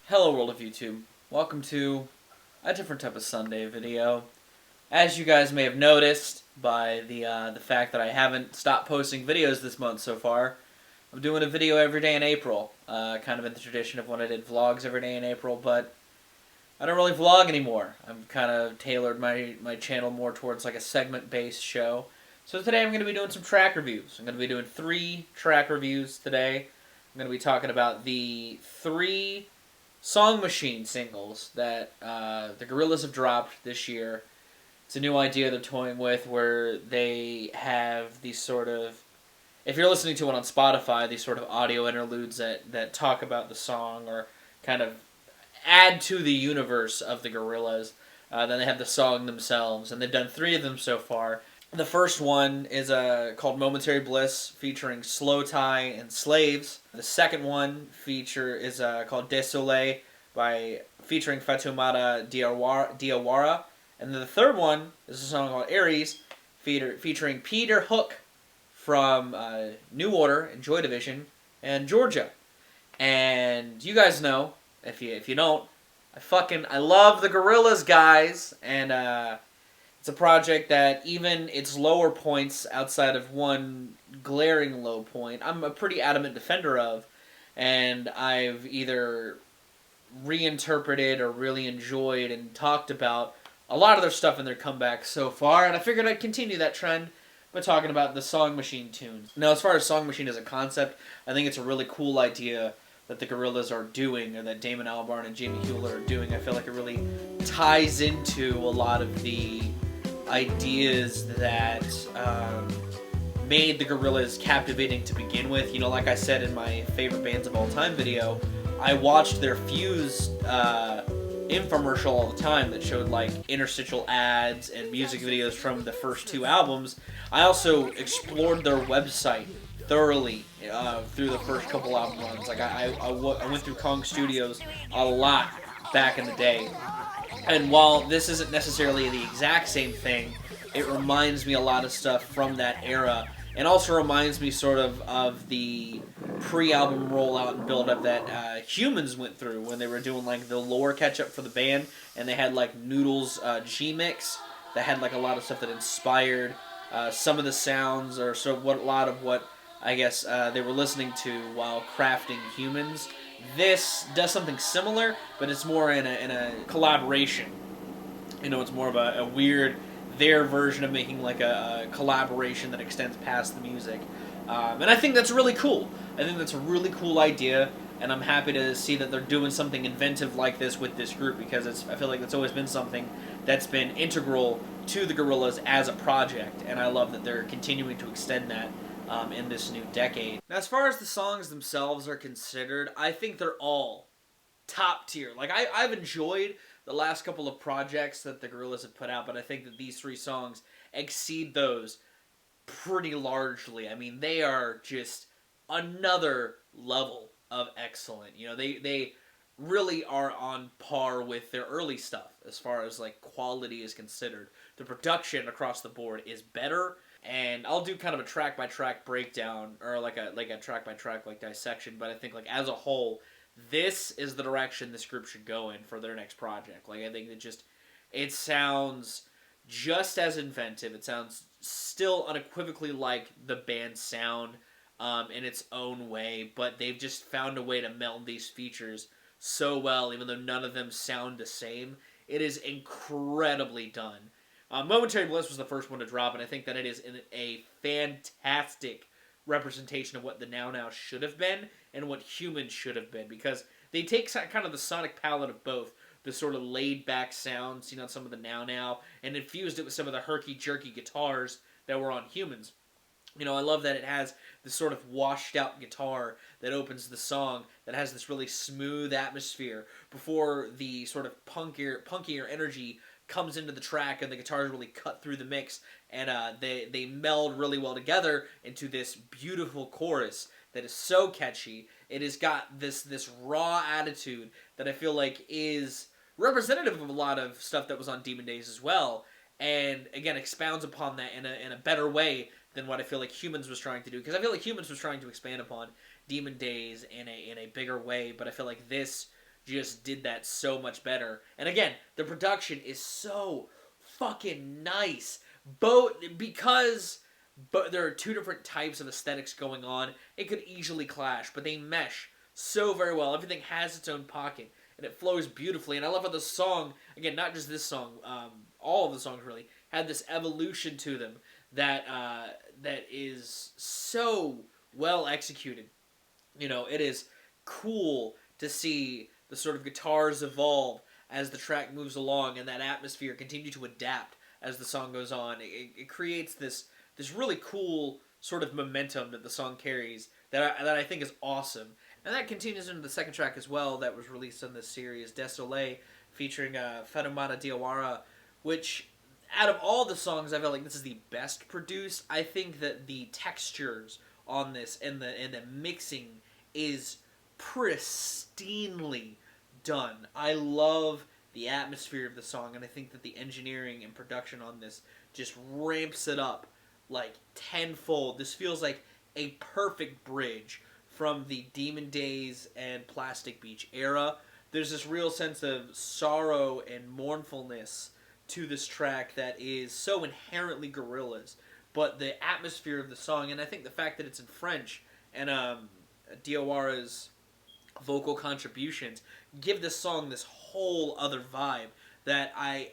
Hello world of YouTube. Welcome to a different type of Sunday video. As you guys may have noticed by the fact that I haven't stopped posting videos this month so far, I'm doing a video every day in April. Kind of in the tradition of when I did vlogs every day in April, but I don't really vlog anymore. I've kind of tailored my channel more towards like a segment-based show. So today I'm going to be doing some track reviews. I'm going to be doing 3 track reviews today. I'm going to be talking about the 3 Song Machine singles that the Gorillaz have dropped this year. It's a new idea they're toying with where they have these sort of, if you're listening to it on Spotify, these sort of audio interludes that talk about the song or kind of add to the universe of the Gorillaz. Then they have the song themselves, and they've done 3 of them so far. The first one is called Momentary Bliss, featuring Slow Tie and Slaves. The second one is called Désolé, featuring Fatoumata Diawara. And then the third one is a song called Aries, featuring Peter Hook from New Order and Joy Division and Georgia. And you guys know, if you don't, I love the Gorillaz, guys, and it's a project that even its lower points, outside of one glaring low point, I'm a pretty adamant defender of, and I've either reinterpreted or really enjoyed and talked about a lot of their stuff in their comeback so far, and I figured I'd continue that trend by talking about the Song Machine tunes. Now, as far as Song Machine as a concept, I think it's a really cool idea that the Gorillaz are doing, or that Damon Albarn and Jamie Hewlett are doing. I feel like it really ties into a lot of the ideas that made the Gorillaz captivating to begin with. You know, like I said in my favorite bands of all time video, I watched their Fuse infomercial all the time that showed like interstitial ads and music videos from the first 2 albums. I also explored their website thoroughly through the first couple album runs. Like I went through Kong Studios a lot back in the day. And while this isn't necessarily the exact same thing, it reminds me a lot of stuff from that era, and also reminds me sort of the pre-album rollout and build-up that Humans went through when they were doing like the lore catch-up for the band, and they had like Noodles G-Mix that had like a lot of stuff that inspired some of the sounds, or sort of a lot of what I guess they were listening to while crafting Humans. This does something similar, but it's more in a collaboration. You know, it's more of a weird, their version of making like a collaboration that extends past the music. And I think that's really cool. I think that's a really cool idea, and I'm happy to see that they're doing something inventive like this with this group, because I feel like it's always been something that's been integral to the Gorillaz as a project, and I love that they're continuing to extend that in this new decade. Now, as far as the songs themselves are considered, I think they're all top tier. Like, I've enjoyed the last couple of projects that the Gorillaz have put out, but I think that these 3 songs exceed those pretty largely. I mean, they are just another level of excellent. You know, they really are on par with their early stuff as far as like quality is considered. The production across the board is better. And I'll do kind of a track-by-track breakdown, or like a track-by-track like dissection, but I think like as a whole, this is the direction this group should go in for their next project. Like, I think it sounds just as inventive. It sounds still unequivocally like the band's sound in its own way, but they've just found a way to meld these features so well, even though none of them sound the same. It is incredibly done. Momentary Bliss was the first one to drop, and I think that it is a fantastic representation of what the Now Now should have been and what Humans should have been, because they take kind of the sonic palette of both, the sort of laid-back sounds, you know, some of the Now Now, and infused it with some of the herky-jerky guitars that were on Humans. You know, I love that it has this sort of washed-out guitar that opens the song, that has this really smooth atmosphere before the sort of punkier energy comes into the track, and the guitars really cut through the mix, and they meld really well together into this beautiful chorus that is so catchy. It has got this raw attitude that I feel like is representative of a lot of stuff that was on Demon Days as well, and again expounds upon that in a better way than what I feel like Humans was trying to do, because I feel like Humans was trying to expand upon Demon Days in a bigger way, but I feel like this just did that so much better. And again, the production is so fucking nice. Because there are two different types of aesthetics going on, it could easily clash, but they mesh so very well. Everything has its own pocket, and it flows beautifully. And I love how the song, again, not just this song, all of the songs really, had this evolution to them that is so well executed. It is cool to see the sort of guitars evolve as the track moves along, and that atmosphere continue to adapt as the song goes on. It creates this really cool sort of momentum that the song carries that I think is awesome. And that continues into the second track as well that was released on this series, Désolé, featuring Fatoumata Diawara, which out of all the songs I feel like this is the best produced. I think that the textures on this and the mixing is pristinely done. I love the atmosphere of the song, and I think that the engineering and production on this just ramps it up like tenfold. This feels like a perfect bridge from the Demon Days and Plastic Beach era. There's this real sense of sorrow and mournfulness to this track that is so inherently Gorillaz, but the atmosphere of the song, and I think the fact that it's in French and Diawara's vocal contributions give this song this whole other vibe that I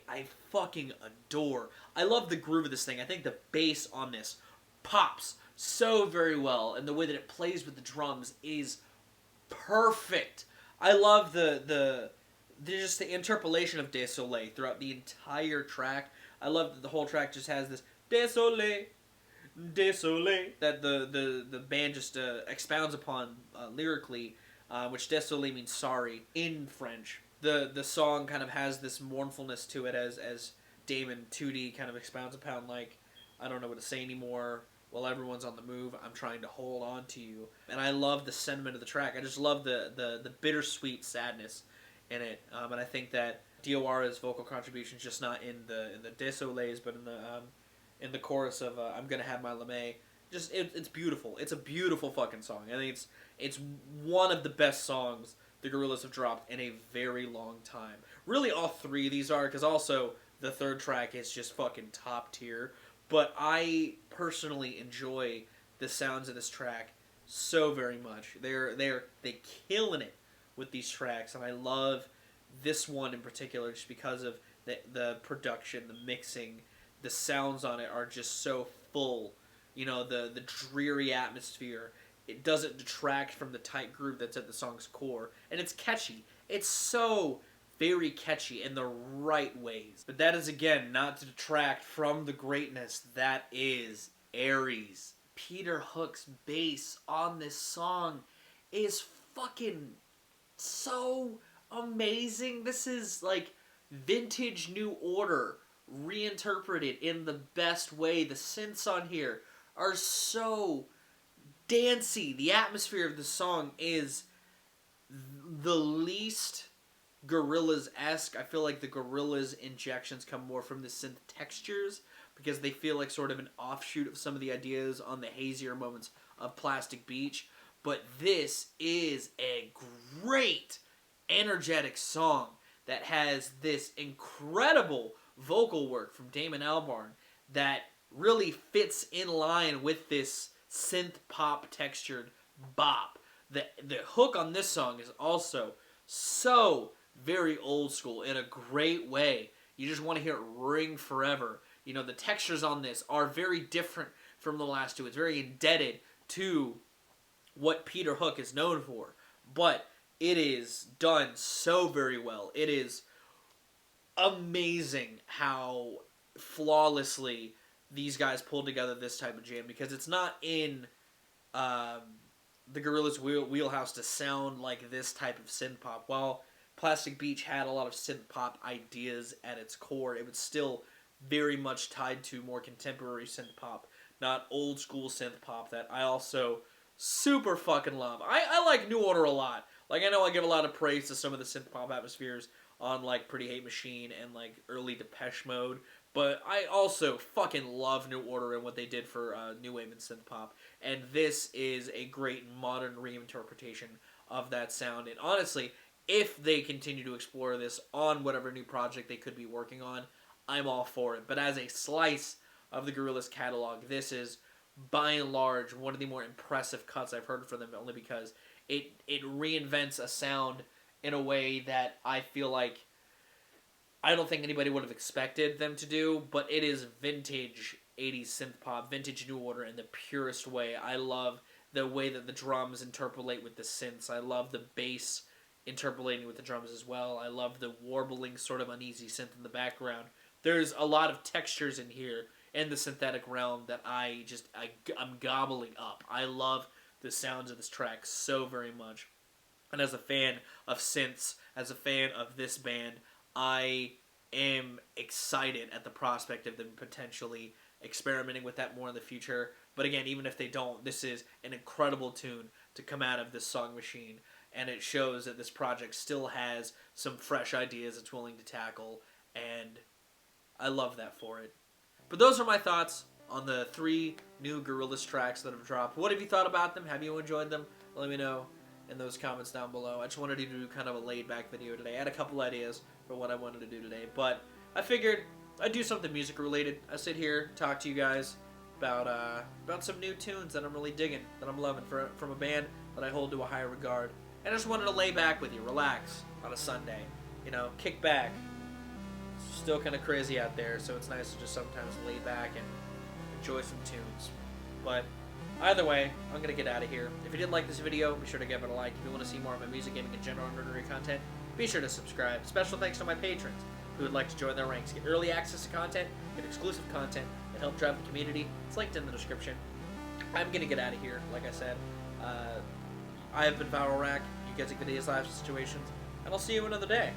fucking adore. I love the groove of this thing. I think the bass on this pops so very well, and the way that it plays with the drums is perfect. I love the just the interpolation of Désolé throughout the entire track. I love that the whole track just has this Désolé, Désolé that the band just expounds upon lyrically, which Désolé means sorry in French. The song kind of has this mournfulness to it as Damon 2D kind of expounds upon, like, I don't know what to say anymore. While everyone's on the move, I'm trying to hold on to you. And I love the sentiment of the track. I just love the bittersweet sadness in it. And I think that Diawara's vocal contribution is just not in the Désolés, but in the chorus of I'm Gonna Have My Lemay. Just it's beautiful. It's a beautiful fucking song. I think it's one of the best songs the Gorillaz have dropped in a very long time. Really, all three of these are, because also the third track is just fucking top tier. But I personally enjoy the sounds of this track so very much. They killing it with these tracks, and I love this one in particular just because of the production, the mixing, the sounds on it are just so full. The dreary atmosphere. It doesn't detract from the tight groove that's at the song's core, and it's catchy. It's so very catchy in the right ways. But that is, again, not to detract from the greatness that is Aries. Peter Hook's bass on this song is fucking so amazing. This is like vintage New Order reinterpreted in the best way. The synths on here are so dancey. The atmosphere of the song is the least Gorillaz-esque. I feel like the Gorillaz injections come more from the synth textures because they feel like sort of an offshoot of some of the ideas on the hazier moments of Plastic Beach. But this is a great, energetic song that has this incredible vocal work from Damon Albarn that really fits in line with this synth pop textured bop. The hook on this song is also so very old school in a great way. You just want to hear it ring forever. The textures on this are very different from the last two. It's very indebted to what Peter Hook is known for. But it is done so very well. It is amazing how flawlessly these guys pulled together this type of jam, because it's not in the Gorillaz wheelhouse to sound like this type of synth pop. While Plastic Beach had a lot of synth pop ideas at its core, it was still very much tied to more contemporary synth pop, not old school synth pop that I also super fucking love. I like New Order a lot. Like, I know I give a lot of praise to some of the synth pop atmospheres on like Pretty Hate Machine and like early Depeche Mode, but I also fucking love New Order and what they did for new wave and synth pop. And this is a great modern reinterpretation of that sound. And honestly, if they continue to explore this on whatever new project they could be working on, I'm all for it. But as a slice of the Gorillaz catalog, this is by and large one of the more impressive cuts I've heard from them, only because it reinvents a sound in a way that I feel like I don't think anybody would have expected them to do, but it is vintage 80s synth pop, vintage New Order in the purest way. I love the way that the drums interpolate with the synths. I love the bass interpolating with the drums as well. I love the warbling sort of uneasy synth in the background. There's a lot of textures in here in the synthetic realm that I'm gobbling up. I love the sounds of this track so very much. And as a fan of synths, as a fan of this band, I am excited at the prospect of them potentially experimenting with that more in the future. But again, even if they don't, this is an incredible tune to come out of this Song Machine, and it shows that this project still has some fresh ideas it's willing to tackle, and I love that for it. But those are my thoughts on the 3 new Gorillaz tracks that have dropped. What have you thought about them? Have you enjoyed them? Let me know in those comments down below. I just wanted to do kind of a laid-back video today. I had a couple ideas for what I wanted to do today, but I figured I'd do something music-related. I sit here, talk to you guys about some new tunes that I'm really digging, that I'm loving from a band that I hold to a high regard. And I just wanted to lay back with you, relax on a Sunday. You know, kick back. It's still kind of crazy out there, so it's nice to just sometimes lay back and enjoy some tunes. But either way, I'm going to get out of here. If you did like this video, be sure to give it a like. If you want to see more of my music, gaming, and general nerdery content, be sure to subscribe. Special thanks to my patrons who would like to join their ranks, get early access to content, get exclusive content, and help drive the community. It's linked in the description. I'm going to get out of here, like I said. I have been Viral Rack. You guys take the day's lives situations, and I'll see you another day.